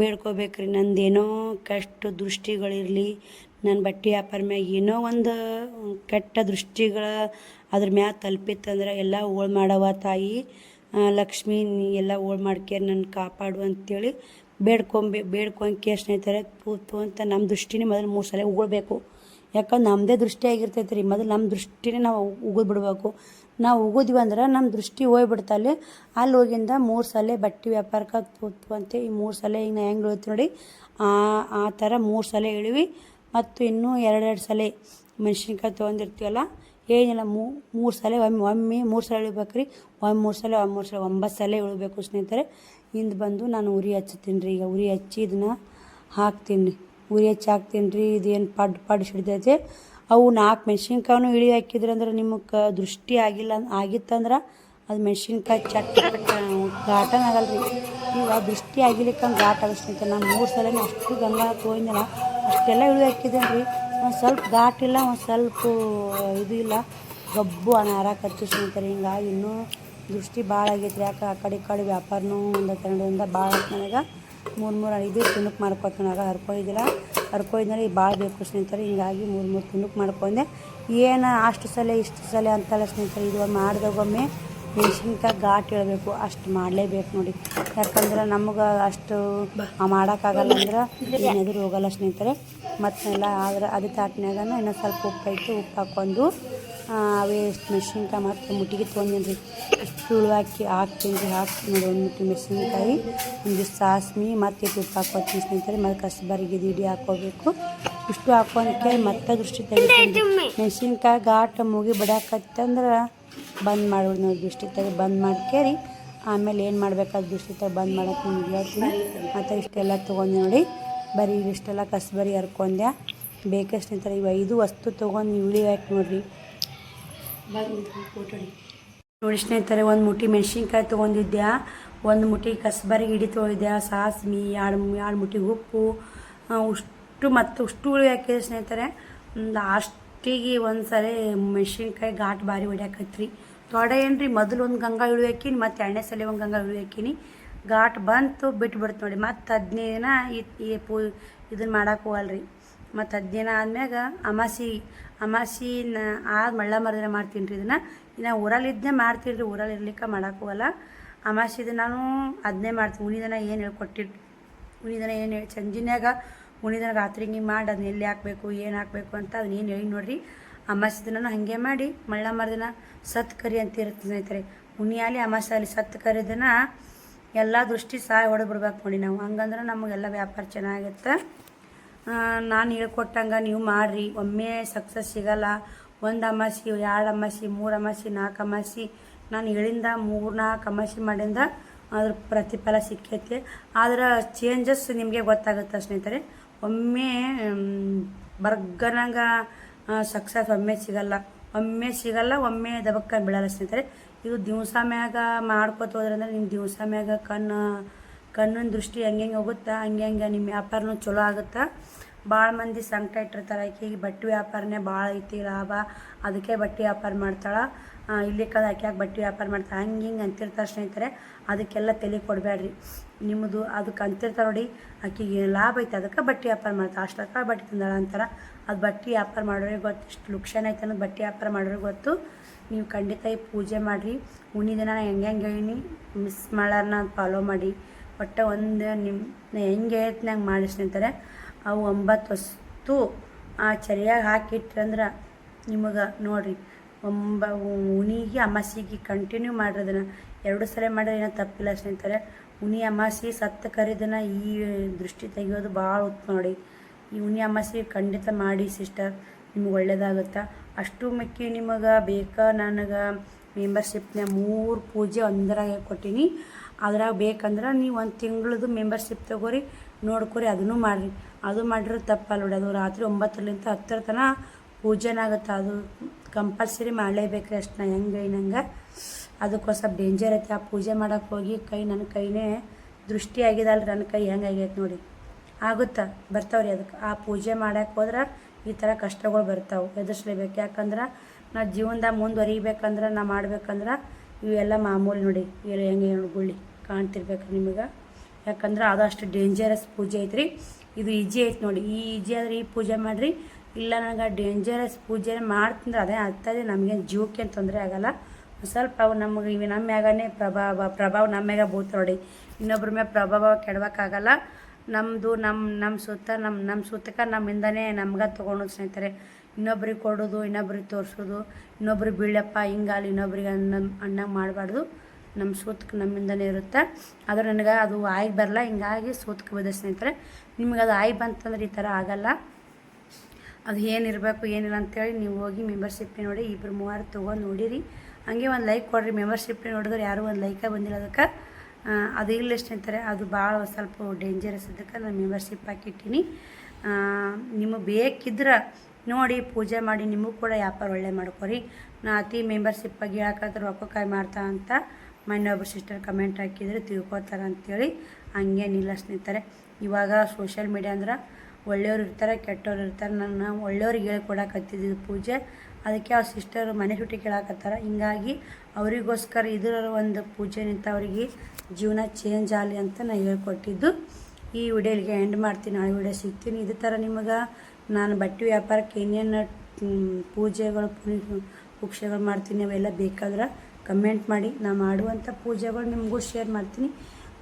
ಬೇಡ್ಕೋಬೇಕ್ರಿ. ನಂದೇನೋ ಕಷ್ಟ ದೃಷ್ಟಿಗಳಿರಲಿ, ನನ್ನ ಬಟ್ಟೆ ವ್ಯಾಪಾರ ಮ್ಯಾಗ ಏನೋ ಒಂದು ಕೆಟ್ಟ ದೃಷ್ಟಿಗಳ ಅದ್ರ ಮ್ಯಾಗ ತಲುಪಿತ್ತಂದ್ರೆ ಎಲ್ಲ ಓಳ್ ಮಾಡವ ತಾಯಿ ಲಕ್ಷ್ಮೀ, ನೀ ಎಲ್ಲ ಓಳ್ ಮಾಡ್ಕೇರಿ ನನ್ನ ಕಾಪಾಡು ಅಂತೇಳಿ ಬೇಡ್ಕೊಂಡ್ಕೆ ಸ್ನೇಹಿತರೆ. ಪೂತು ಅಂತ ನಮ್ಮ ದೃಷ್ಟಿನೇ ಮೊದಲು 3 ಸಲ ಉಗುಳ್ಬೇಕು. ಯಾಕಂದ್ರೆ ನಮ್ಮದೇ ದೃಷ್ಟಿ ಆಗಿರ್ತೈತೆ ರೀ. ಮೊದಲು ನಮ್ಮ ದೃಷ್ಟಿನೇ ನಾವು ಉಗಿದು ಬಿಡ್ಬೇಕು. ನಾವು ಉಗಿದ್ವಿ ಅಂದ್ರೆ ನಮ್ಮ ದೃಷ್ಟಿ ಹೋಗ್ಬಿಡ್ತಲ್ಲಿ. ಅಲ್ಲಿ ಹೋಗಿಂದ 3 ಸಲ ಬಟ್ಟೆ ವ್ಯಾಪಾರಕ್ಕೆ ಪೂತು ಅಂತ ಈ 3 ಸಲ ಈಗ ನಾ ಹೆಂಗೆ ಇಳಿತು ನೋಡಿ ಆ ಥರ 3 ಸಲ ಇಳಿವಿ. ಮತ್ತು ಇನ್ನೂ 2 ಸಲ ಮೆಣಸಿನ್ಕಾಯಿ ತೊಗೊಂಡಿರ್ತೀವಲ್ಲ, ಏನಿಲ್ಲ 3 ಸಲ ಒಮ್ಮೆ 3 ಸಲ ಇಳಿಬೇಕು ರೀ. 3 ಸಲ 9 ಸಲ ಇಳಬೇಕು ಸ್ನೇಹಿತರೆ. ಹಿಂದೆ ಬಂದು ನಾನು ಉರಿ ಹಚ್ತೀನಿ ರೀ. ಈಗ ಉರಿ ಹಚ್ಚಿ ಇದನ್ನು ಹಾಕ್ತೀನಿ ರೀ. ಉರಿ ಹಚ್ಚಿ ಹಾಕ್ತೀನಿ ರೀ. ಇದೇನು ಪಡ್ ಹಿಡಿದೈತೆ. ಅವು 4 ಮೆಣಸಿನ್ಕಾಯಿನೂ ಇಳಿ ಹಾಕಿದ್ರಂದ್ರೆ ನಿಮಗೆ ದೃಷ್ಟಿ ಆಗಿತ್ತಂದ್ರೆ ಅದು ಮೆಣಸಿನ್ಕಾಯಿ ಘಾಟನ ಆಗಲ್ಲ ರೀ. ಈಗ ದೃಷ್ಟಿ ಆಗಿಲಿಕ್ಕಂಗೆ ಘಾಟ್ ಆಗ ಸ್ನೇಹಿತರೆ. ನಾನು 3 ಸಲ ಅಷ್ಟು ಗಂಗಾ ತೊಗೊಂಡಿಲ್ಲ, ಅಷ್ಟೆಲ್ಲ ಇಳಿ ಹಾಕಿದ್ದೇನೆ ರೀ. ಒಂದು ಸ್ವಲ್ಪ ಘಾಟ್ ಇಲ್ಲ, ಒಂದು ಸ್ವಲ್ಪ ಇದು ಇಲ್ಲ, ಗಬ್ಬು ಹಾರಾಕತ್ತಿ ಸ್ನೇಹಿತರೆ. ಹಿಂಗಾಗಿ ಇನ್ನೂ ದೃಷ್ಟಿ ಭಾಳ ಆಗೈತೆ ರೀ. ಯಾಕೆ ಆ ಕಡೆ ವ್ಯಾಪಾರನೂ ಒಂದು ಕನ್ನಡದಿಂದ ಭಾಳ ಆಯ್ತು ನನಗೆ. 3-5 ತುಣುಕು ಮಾಡ್ಕೊತೀನಿ. ಆಗ ಹರ್ಕೊಯ್ದ್ರೆ ಭಾಳ ಬೇಕು ಸ್ನೇಹಿತರೆ. ಹಿಂಗಾಗಿ 3 ತುಣುಕು ಮಾಡ್ಕೊಂಡೆ. ಏನು ಅಷ್ಟು ಸಲ ಇಷ್ಟು ಸಲ ಅಂತಲ್ಲ ಸ್ನೇಹಿತರೆ. ಇದು ಮಾಡಿದಾಗೊಮ್ಮೆ ಮೆಣಸಿನ್ಕಾಯಿ ಘಾಟ್ ಇಳಬೇಕು, ಅಷ್ಟು ಮಾಡಲೇಬೇಕು ನೋಡಿ. ಯಾಕಂದ್ರೆ ನಮಗೆ ಅಷ್ಟು ಮಾಡೋಕ್ಕಾಗಲ್ಲ ಅಂದ್ರೆ ಏನಾದರೂ ಹೋಗಲ್ಲ ಸ್ನೇಹಿತರೆ. ಮತ್ತೆಲ್ಲ ಆದ್ರೆ ಅದು ತಾಟ್ನಾಗ ಇನ್ನೂ ಸ್ವಲ್ಪ ಉಪ್ಪು ಐತೆ, ಉಪ್ಪು ಹಾಕ್ಕೊಂಡು ಅವೇ ಎಷ್ಟು ಮೆಣಸಿನ್ಕಾಯಿ ಮತ್ತು ಮುಟ್ಟಿಗೆ ತೊಗೊಂಡಿನಿ ರೀ. ಇಷ್ಟು ಹಾಕ್ತೀನಿ ನೋಡಿ. 1 ಮುಟ್ಟಿ ಮೆಣಸಿನ್ಕಾಯಿ, ಒಂದಿಷ್ಟು ಸಾಸ್ಮಿ ಮತ್ತು ಉಪ್ಪು ಹಾಕ್ಕೊತೀನಿ ಸ್ನೇಹಿತರೆ. ಮತ್ತು ಕಸಬಾರಿಗೆ ಇಡಿ ಹಾಕ್ಕೋಬೇಕು. ಇಷ್ಟು ಹಾಕ್ಕೊಂಡ್ಕೆ ಮತ್ತೆ ದೃಷ್ಟಿ ತೆಗಿತೀನಿ. ಮೆಣಸಿನ್ಕಾಯಿ ಘಾಟ್ ಮುಗಿ ಬಿಡಾಕತ್ತಂದ್ರೆ ಬಂದ್ ಮಾಡೋದು ನೋಡಿ. ದೃಷ್ಟಿ ತೆಗೆದು ಬಂದ್ ಮಾಡ್ಕೇರಿ ಆಮೇಲೆ ಏನು ಮಾಡ್ಬೇಕಾದ್ರೆ ದೃಷ್ಟಿ ತೆಗೆದು ಬಂದ್ ಮಾಡೋಕ್ಕೆ ನಿಮ್ಗೆ ಹೇಳ್ತೀನಿ. ಮತ್ತು ಇಷ್ಟೆಲ್ಲ ತೊಗೊಂಡು ನೋಡಿ. ಬರೀ ಇಷ್ಟೆಲ್ಲ ಕಸಬರಿ ಹರ್ಕೊಂಡೆ ಬೇಕಷ್ಟು ಸ್ನೇಹಿತರೆ. ಇವು 5 ವಸ್ತು ತೊಗೊಂಡು ಇಳಿ ಹಾಕಿ ನೋಡಿರಿ. ನೋಡಿ ಸ್ನೇಹಿತರೆ, 1 ಮುಟ್ಟಿ ಮೆಣಸಿನ್ಕಾಯಿ ತೊಗೊಂಡಿದ್ದೆ, 1 ಮುಟ್ಟಿ ಕಸಬರಿಗೆ ಇಡಿ ತೊಗೊಂಡಿದ್ದೆ, ಸಾಸ್ಮಿ, 2 ಮುಟ್ಟಿಗೆ ಉಪ್ಪು, ಉಷ್ಟು ಉಳಿ ಹಾಕಿದೆ ಸ್ನೇಹಿತರೆ. ಲಾಸ್ಟಿಗೆ ಒಂದು ಸಲ ಮೆಣಸಿನ್ಕಾಯಿ ಘಾಟ್ ಭಾರಿ ಹೊಡ್ಯಾಕತ್ರಿ. ತೊಡೆ ಏನು ರೀ, ಮೊದಲು ಒಂದು ಗಂಗಾ ಇಳಿ ಹಾಕಿನಿ, ಮತ್ತು 2ನೇ ಸಲ ಒಂದು ಗಂಗಾ ಇಳಿ ಹಾಕಿನಿ. ಘಾಟ್ ಬಂತು ಬಿಟ್ಬಿಡ್ತು ನೋಡಿ. ಮತ್ತು 15 ದಿನ ಇದನ್ನು ಮಾಡಕ್ಕೆ ಹೋಗಲ್ರಿ. ಮತ್ತು 15 ದಿನ ಆದ್ಮ್ಯಾಗ ಅಮಾಸಿನ ಮಳ್ಳ ಮರ್ದಿನ ಮಾಡ್ತೀನಿ ರೀ. ಇದನ್ನು ಇನ್ನು ಊರಲ್ಲಿದ್ದೇ ಮಾಡ್ತೀನಿ ರೀ, ಊರಲ್ಲಿ ಇರ್ಲಿಕ್ಕೆ ಮಾಡಕ್ಕೆ ಹೋಗಲ್ಲ. ಅಮಾಸಿದ ನಾನು ಅದನ್ನೇ ಮಾಡ್ತೀನಿ. ಉಣಿದನ ಏನು ಹೇಳ್ಕೊಟ್ಟಿಟ್ಟು ಉಣಿದನ ಏನು ಹೇಳಿ ಸಂಜಿನ್ಯಾಗ ಉಣಿದನ ರಾತ್ರಿ ಹಿಂಗೆ ಮಾಡಿ ಅದನ್ನ ಎಲ್ಲಿ ಹಾಕಬೇಕು ಏನು ಹಾಕಬೇಕು ಅಂತ ಅದನ್ನ ಏನು ಹೇಳಿ ನೋಡಿರಿ. ಅಮಾಸಿ ದಿನ ಹಾಗೆ ಮಾಡಿ ಮಳ್ಳ ಮರ್ದಿನ ಸತ್ತು ಕರಿ ಅಂತ ಇರುತ್ತೆ ಸ್ನೇಹಿತರೆ. ಉಣಿಯಾಲಿ ಅಮಾಸೆ ಸತ್ತು ಕರಿದನ ಎಲ್ಲ ದೃಷ್ಟಿ ಸಹಾಯ ಹೊಡೆದ್ಬಿಡ್ಬೇಕು ನೋಡಿ ನಾವು. ಹಂಗಂದ್ರೆ ನಮಗೆಲ್ಲ ವ್ಯಾಪಾರ ಚೆನ್ನಾಗಿರುತ್ತೆ. ನಾನು ಹೇಳ್ಕೊಟ್ಟಂಗೆ ನೀವು ಮಾಡಿರಿ. ಒಮ್ಮೆ ಸಕ್ಸಸ್ ಸಿಗಲ್ಲ. 1 ಅಮಾಸಿ 2 ಅಮಾಸಿ 3 ಅಮಾಸಿ 4 ಅಮಾಸಿ ನಾನು ಹೇಳಿಂದ 3-4 ಅಮಾಸಿ ಮಾಡಿಂದ ಅದ್ರ ಪ್ರತಿಫಲ ಸಿಕ್ಕೈತಿ. ಆದ್ರೆ ಚೇಂಜಸ್ ನಿಮಗೆ ಗೊತ್ತಾಗುತ್ತೆ ಸ್ನೇಹಿತರೆ. ಒಮ್ಮೆ ಬರ್ಗನಂಗೆ ಸಕ್ಸಸ್ ಒಮ್ಮೆ ಸಿಗಲ್ಲ, ಒಮ್ಮೆ ದಬಕ್ಕ ಬೀಳಲ್ಲ ಸ್ನೇಹಿತರೆ. ಇದು ದಿವಸ ಮ್ಯಾಗ ಮಾಡ್ಕೊತ ಹೋದ್ರಂದ್ರೆ ನಿಮ್ಮ ದಿವಸ ಮ್ಯಾಗ ಕಣ್ಣಿನ ದೃಷ್ಟಿ ಹೆಂಗೆ ಹೋಗುತ್ತಾ ಹಂಗೆ ನಿಮ್ಮ ವ್ಯಾಪಾರನೂ ಚಲೋ ಆಗುತ್ತೆ. ಭಾಳ ಮಂದಿ ಸಂಕಟ ಇಟ್ಟಿರ್ತಾರೆ, ಆಕೆಗೆ ಬಟ್ಟೆ ವ್ಯಾಪಾರನೇ ಭಾಳ ಐತಿ ಲಾಭ, ಅದಕ್ಕೆ ಬಟ್ಟೆ ವ್ಯಾಪಾರ ಮಾಡ್ತಾಳೆ, ಇಲ್ಲಿ ಕದ ಆಕೆ ಬಟ್ಟೆ ವ್ಯಾಪಾರ ಮಾಡ್ತಾಳೆ, ಹಂಗೆ ಅಂತಿರ್ತಾರೆ ಸ್ನೇಹಿತರೆ. ಅದಕ್ಕೆಲ್ಲ ತಲೆ ಕೊಡಬೇಡ್ರಿ. ನಿಮ್ಮದು ಅದಕ್ಕೆ ಅಂತಿರ್ತಾರೆ ನೋಡಿ, ಆಕೆಗೆ ಲಾಭ ಐತೆ ಅದಕ್ಕೆ ಬಟ್ಟೆ ವ್ಯಾಪಾರ ಮಾಡ್ತಾಳೆ, ಅಷ್ಟಕ್ಕೆ ಬಟ್ಟೆ ತಂದಾಳ ಅಂತಾರೆ. ಅದು ಬಟ್ಟೆ ವ್ಯಾಪಾರ ಮಾಡೋರಿಗೆ ಗೊತ್ತು, ಇಷ್ಟು ಲುಕ್ಷಣ ಐತೆ ಅನ್ನೋದು ಬಟ್ಟೆ ವ್ಯಾಪಾರ ಮಾಡೋರಿಗೆ ಗೊತ್ತು. ನೀವು ಖಂಡಿತ ಈ ಪೂಜೆ ಮಾಡಿರಿ. ಉಣಿ ದಿನ ನಾನು ಹೆಂಗೆ ಹೇಳೀನಿ ಮಿಸ್ ಮಾಡಾರನ್ನ ಫಾಲೋ ಮಾಡಿ. ಒಟ್ಟು ಒಂದು ಹೆಂಗೆ ಹೇಳ್ತಿನಂಗೆ ಮಾಡಿ ಸ್ನೇಹಿತರೆ. ಅವು 9 ವಸ್ತು ಆ ಚರಿಯಾಗಿ ಹಾಕಿಟ್ರಂದ್ರೆ ನಿಮಗೆ ನೋಡಿರಿ ಉಣಿಗೆ ಅಮಾಸಿಗೆ ಕಂಟಿನ್ಯೂ ಮಾಡಿರೋದನ್ನು 2 ಸಲ ಮಾಡಿದ್ರೆ ಏನೋ ತಪ್ಪಿಲ್ಲ ಸ್ನೇಹಿತರೆ. ಉಣಿ ಅಮಾಸಿ ಸತ್ತು ಕರಿದನ ಈ ದೃಷ್ಟಿ ತೆಗೆಯೋದು ಭಾಳ ಉತ್ತಮ ನೋಡಿ. ಈ ಉಣಿ ಅಮಾಸಿ ಖಂಡಿತ ಮಾಡಿ ಸಿಸ್ಟರ್, ನಿಮ್ಗೆ ಒಳ್ಳೇದಾಗುತ್ತೆ. ಅಷ್ಟು ಮಿಕ್ಕಿ ನಿಮಗೆ ಬೇಕಾ ನನಗೆ ಮೆಂಬರ್ಶಿಪ್ನ 3 ಪೂಜೆ ಒಂದರಾಗೆ ಕೊಟ್ಟೀನಿ. ಅದ್ರಾಗ ಬೇಕಂದ್ರೆ ನೀವು 1 ತಿಂಗಳದು ಮೆಂಬರ್ಶಿಪ್ ತೊಗೋರಿ, ನೋಡ್ಕೊರಿ, ಅದನ್ನು ಮಾಡಿರಿ. ಅದು ಮಾಡಿದ್ರೆ ತಪ್ಪಲ್ಲ ನೋಡಿ. ಅದು ರಾತ್ರಿ 9ರಿಂದ 10 ತನಕ ಪೂಜೆನಾಗುತ್ತೆ. ಅದು ಕಂಪಲ್ಸರಿ ಮಾಡಲೇಬೇಕ್ರಿ. ಅಷ್ಟು ನಾ ಹೆಂಗೆ ಅದಕ್ಕೋಸ್ಕರ ಡೇಂಜರ್ ಐತೆ. ಆ ಪೂಜೆ ಮಾಡೋಕ್ಕೆ ಹೋಗಿ ನನ್ನ ಕೈನೇ ದೃಷ್ಟಿ ಆಗಿದಲ್ರಿ, ನನ್ನ ಕೈ ಹೆಂಗಾಗೈತೆ ನೋಡಿ. ಆಗುತ್ತಾ ಬರ್ತಾವ್ರಿ. ಅದಕ್ಕೆ ಆ ಪೂಜೆ ಮಾಡೋಕ್ಕೆ ಹೋದ್ರೆ ಈ ಥರ ಕಷ್ಟಗಳು ಬರ್ತಾವೆ, ಎದುರಿಸ್ಲೇಬೇಕು. ಯಾಕಂದ್ರೆ ನಾ ಜೀವನದಾಗ ಮುಂದುವರಿಬೇಕಂದ್ರೆ ನಾ ಮಾಡ್ಬೇಕಂದ್ರೆ ಇವೆಲ್ಲ ಮಾಮೂಲಿ ನೋಡಿ. ಹೆಂಗೆ ಗುಳ್ಳಿ ಕಾಣ್ತಿರ್ಬೇಕು ನಿಮಗೆ. ಯಾಕಂದ್ರೆ ಅದಷ್ಟು ಡೇಂಜರಸ್ ಪೂಜೆ ಐತ್ರಿ. ಇದು ಈಜಿ ಐತೆ ನೋಡಿ. ಈ ಈಜಿ ಆದರೆ ಈ ಪೂಜೆ ಮಾಡಿರಿ. ಇಲ್ಲ ನನಗೆ ಡೇಂಜರಸ್ ಪೂಜೆ ಮಾಡ್ತಂದ್ರೆ ಅದೇ ಆಗ್ತದೆ. ನಮಗೇನು ಜೀವಕ್ಕೇನು ತೊಂದರೆ ಆಗಲ್ಲ. ಸ್ವಲ್ಪ ಅವು ನಮಗೆ ಇವು ನಮ್ಮ ಮ್ಯಾಗನೇ ಪ್ರಭಾವ ನಮ್ಮ ಮ್ಯಾಗ ಬೀಳ್ತಾವೆ ನೋಡಿ. ಇನ್ನೊಬ್ರ ಮ್ಯಾಗ ಪ್ರಭಾವ ಕೆಡಬೇಕಾಗಲ್ಲ. ನಮ್ಮದು ನಮ್ಮ ಸುತ್ತಕ್ಕೆ ನಮ್ಮಿಂದನೇ ನಮ್ಗೆ ತೊಗೊಳೋದು ಸ್ನೇಹಿತರೆ. ಇನ್ನೊಬ್ರಿಗೆ ಕೊಡೋದು, ಇನ್ನೊಬ್ರಿಗೆ ತೋರಿಸೋದು, ಇನ್ನೊಬ್ರಿಗೆ ಬೀಳಪ್ಪ ಹಿಂಗಾಲಿ ಇನ್ನೊಬ್ರಿಗೆ ಅಣ್ಣಂಗೆ ಮಾಡಬಾರ್ದು. ನಮ್ಮ ಸೂತಕ್ಕೆ ನಮ್ಮಿಂದನೇ ಇರುತ್ತೆ. ಆದರೆ ನನಗೆ ಅದು ಆಯ್ ಬರಲ್ಲ, ಹಿಂಗಾಗಿ ಸೂತಕ್ಕೆ ಬಿದ್ದ ಸ್ನೇಹಿತರೆ. ನಿಮ್ಗೆ ಅದು ಆಯ್ ಬಂತಂದ್ರೆ ಈ ಥರ ಆಗಲ್ಲ. ಅದು ಏನಿರಬೇಕು ಏನಿಲ್ಲ ಅಂತೇಳಿ ನೀವು ಹೋಗಿ ಮೆಂಬರ್ಶಿಪ್ ನೋಡಿ 2-3 ತೊಗೊಂಡು ನೋಡಿರಿ. ಹಂಗೆ ಒಂದು ಲೈಕ್ ಕೊಡಿರಿ. ಮೆಂಬರ್ಶಿಪ್ ನೋಡಿದ್ರೆ ಯಾರೂ ಒಂದು ಲೈಕ ಬಂದಿಲ್ಲ. ಅದಕ್ಕೆ ಅದು ಇಲ್ಲ ಸ್ನೇಹಿತರೆ. ಅದು ಭಾಳ ಸ್ವಲ್ಪ ಡೇಂಜರಸ್ ಇದಕ್ಕೆ ನಾನು ಮೆಂಬರ್ಶಿಪ್ ಹಾಕಿಟ್ಟಿನಿ. ನಿಮಗೆ ಬೇಕಿದ್ರೆ ನೋಡಿ ಪೂಜೆ ಮಾಡಿ, ನಿಮಗೂ ಕೂಡ ವ್ಯಾಪಾರ ಒಳ್ಳೆ ಮಾಡ್ಕೊರಿ. ನಾ ಅತಿ ಮೆಂಬರ್ಶಿಪ್ ಬಗ್ಗೆ ಹೇಳಕ್ಕಾದ್ರೆ ರೊಕ್ಕಕಾಯಿ ಮಾಡ್ತಾ ಅಂತ ಮೊನ್ನೊಬ್ಬರು ಸಿಸ್ಟರ್ ಕಮೆಂಟ್ ಹಾಕಿದರೆ ತಿಳ್ಕೊತಾರೆ ಅಂಥೇಳಿ. ಹಂಗೇನಿಲ್ಲ ಸ್ನೇಹಿತರೆ. ಇವಾಗ ಸೋಷಿಯಲ್ ಮೀಡಿಯಾ ಅಂದ್ರೆ ಒಳ್ಳೆಯವ್ರು ಇರ್ತಾರೆ, ಕೆಟ್ಟವ್ರು ಇರ್ತಾರೆ. ನಾನು ಒಳ್ಳೆಯವ್ರಿಗೆ ಹೇಳ್ಕೊಡಕತ್ತಿದ್ದು ಪೂಜೆ. ಅದಕ್ಕೆ ಅವ್ರ ಸಿಸ್ಟರ್ ಮನೆ ಸುಟ್ಟಿ ಕೇಳಾಕತ್ತಾರೆ. ಹಿಂಗಾಗಿ ಅವರಿಗೋಸ್ಕರ ಇದರ ಒಂದು ಪೂಜೆ ನಿಂತ ಅವರಿಗೆ ಜೀವನ ಚೇಂಜ್ ಆಗಲಿ ಅಂತ ನಾನು ಹೇಳ್ಕೊಟ್ಟಿದ್ದು. ಈ ವಿಡಿಯೋಗೆ ಎಂಡ್ ಮಾಡ್ತೀನಿ. ನಾಳೆ ವಿಡಿಯೋ ಸಿಗ್ತೀನಿ. ಇದೇ ಥರ ನಿಮಗೆ ನಾನು ಬಟ್ಟೆ ವ್ಯಾಪಾರಕ್ಕೆ ಏನೇನು ಪೂಜೆಗಳು ಪೂಕ್ಷೆಗಳು ಮಾಡ್ತೀನಿ ಅವೆಲ್ಲ ಬೇಕಾದ್ರೆ ಕಮೆಂಟ್ ಮಾಡಿ. ನಾನು ಮಾಡುವಂಥ ಪೂಜೆಗಳು ನಿಮಗೂ ಶೇರ್ ಮಾಡ್ತೀನಿ.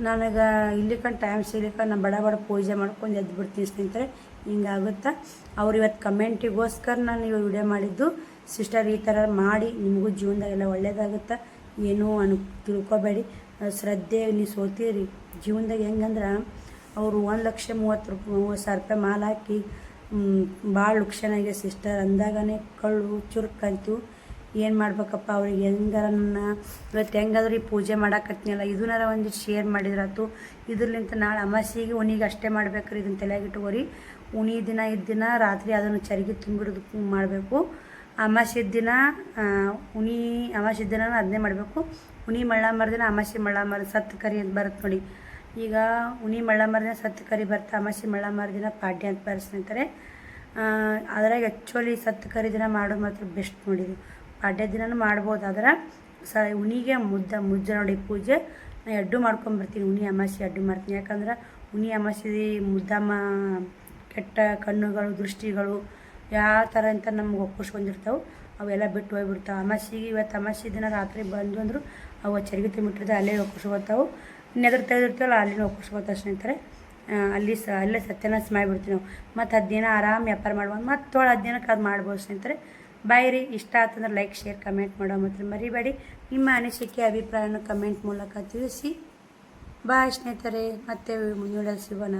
ನನಗೆ ಇಲ್ಲಿಕಂಡು ಟೈಮ್ ಸಿಗ್ಲಿಕ್ಕೆ ನಾನು ಬಡ ಪೂಜೆ ಮಾಡ್ಕೊಂಡು ಎದ್ದು ಬಿಡ್ತೀನಿ ಸ್ನೇಹಿತರೆ. ಹಿಂಗಾಗುತ್ತೆ. ಅವ್ರು ಇವತ್ತು ಕಮೆಂಟಿಗೋಸ್ಕರ ನಾನು ಇವಾಗ ವಿಡಿಯೋ ಮಾಡಿದ್ದು. ಸಿಸ್ಟರ್ ಈ ಥರ ಮಾಡಿ ನಿಮಗೂ ಜೀವನದಾಗೆಲ್ಲ ಒಳ್ಳೇದಾಗುತ್ತೆ. ಏನೂ ತಿಳ್ಕೊಬೇಡಿ. ಶ್ರದ್ಧೆ ನೀವು ಸೋತೀರಿ ಜೀವನದಾಗ. ಹೆಂಗಂದ್ರೆ ಅವರು 1,30,000 ರೂಪಾಯಿ ಮಾಲು ಹಾಕಿ ಭಾಳ ಲುಕ್ಷನಾಗೆ ಸಿಸ್ಟರ್ ಅಂದಾಗನೇ ಕಳ್ಳು ಚುರುಕಂತು. ಏನು ಮಾಡ್ಬೇಕಪ್ಪ ಅವ್ರಿಗೆ ಹೆಂಗಾರ ನನ್ನ ಇವತ್ತು ಹೆಂಗಾದ್ರೂ ಈ ಪೂಜೆ ಮಾಡೋಕತ್ನಲ್ಲ ಇದನ್ನಾರ ಒಂದು ಶೇರ್ ಮಾಡಿದ್ರಾತು. ಇದ್ರಲಿಂತ ನಾಳೆ ಅಮಾಸಿಗೆ ಉಣಿಗೆ ಅಷ್ಟೇ ಮಾಡ್ಬೇಕ್ರಿ. ಇದನ್ನು ತಲೆಯಾಗಿಟ್ಕೋರಿ. ಉಣಿ ದಿನ ಇದ್ದಿನ ರಾತ್ರಿ ಅದನ್ನು ಚರಿಗೆ ತುಂಬಿಡೋದು ಮಾಡಬೇಕು. ಅಮಾಸಿ ದಿನ ಅಮಾಸಿ ದಿನ ಅದನ್ನೇ ಮಾಡಬೇಕು. ಉಣಿ ಮಳ್ಳ ಮರ್ದಿನ ಅಮಾಸಿ ಮಳ್ಳ ಮರ ಸತ್ತು ಕರಿ ಅಂತ ಬರುತ್ತೆ ನೋಡಿ. ಈಗ ಉಣಿ ಮಳ್ಳ ಮರ್ದಿನ ಸತ್ತು ಕರಿ ಬರುತ್ತೆ, ಅಮಾಸಿ ಮಳ್ಳ ಮರ್ದಿನ ಪಾಡ್ಯ ಅಂತ ಬರೆಸ್ತಾರೆ. ಅದ್ರಾಗ ಆ್ಯಕ್ಚುಲಿ ಸತ್ತು ಕರಿ ದಿನ ಮಾಡೋದು ಮಾತ್ರ ಬೆಸ್ಟ್ ನೋಡಿದ್ರು. ಪಾಡ್ಯ ದಿನನೂ ಮಾಡ್ಬೋದು. ಆದ್ರೆ ಉಣಿಗೆ ಮುಜ್ಜ ನೋಡಿ ಪೂಜೆ. ನಾನು ಅಡ್ಡು ಮಾಡ್ಕೊಂಬರ್ತೀನಿ, ಹುಣ್ಣಿ ಅಮಾಸೆ ಅಡ್ಡು ಮಾಡ್ತೀನಿ. ಯಾಕಂದ್ರೆ ಹುಣ್ಣಿ ಅಮಾಸೆ ಮುದ್ದಮ್ಮ ಕೆಟ್ಟ ಕಣ್ಣುಗಳು ದೃಷ್ಟಿಗಳು ಯಾವ ಥರ ಅಂತ ನಮ್ಗೆ ಒಪ್ಪಿಸ್ಕೊಂಡಿರ್ತಾವೆ, ಅವೆಲ್ಲ ಬಿಟ್ಟು ಹೋಗ್ಬಿಡ್ತಾವೆ. ಅಮಾಸೆಗೆ ಇವತ್ತು ಅಮಾಸೆ ದಿನ ರಾತ್ರಿ ಬಂದು ಅಂದರು ಅವು ಚರಿಗೆ ತುಂಬಿಟ್ಟಿರ್ತಾವೆ, ಅಲ್ಲೇ ಒಪ್ಪಿಸ್ಕೊತಾವೆ. ಇನ್ನೆದ್ರ ತೆಗೆದಿರ್ತೀವಲ್ಲ ಅಲ್ಲಿನ ಒಪ್ಪಿಸ್ಕೊತಾ ಸ್ನೇಹಿತರೆ. ಅಲ್ಲೇ ಸತ್ಯನಾಶ ಮಾಡಿಬಿಡ್ತೀವಿ ನಾವು. ಮತ್ತು 10 ದಿನ ಆರಾಮ್ ವ್ಯಾಪಾರ ಮಾಡ್ಬೋದು, ಮತ್ತು 10 ದಿನಕ್ಕೆ ಅದು ಮಾಡ್ಬೋದು ಸ್ನೇಹಿತರೆ. ಬಾಯ್ ರೀ. ಇಷ್ಟ ಆತಂದ್ರೆ ಲೈಕ್ ಶೇರ್ ಕಮೆಂಟ್ ಮಾಡೋ ಮತ್ತು ಮರಿಬೇಡಿ. ನಿಮ್ಮ ಅನಿಸಿಕೆ ಅಭಿಪ್ರಾಯನ ಕಮೆಂಟ್ ಮೂಲಕ ತಿಳಿಸಿ. ಬಾಯ್ ಸ್ನೇಹಿತರೆ, ಮತ್ತೆ ಮುಂದಿನ ಸಿಗೋಣ.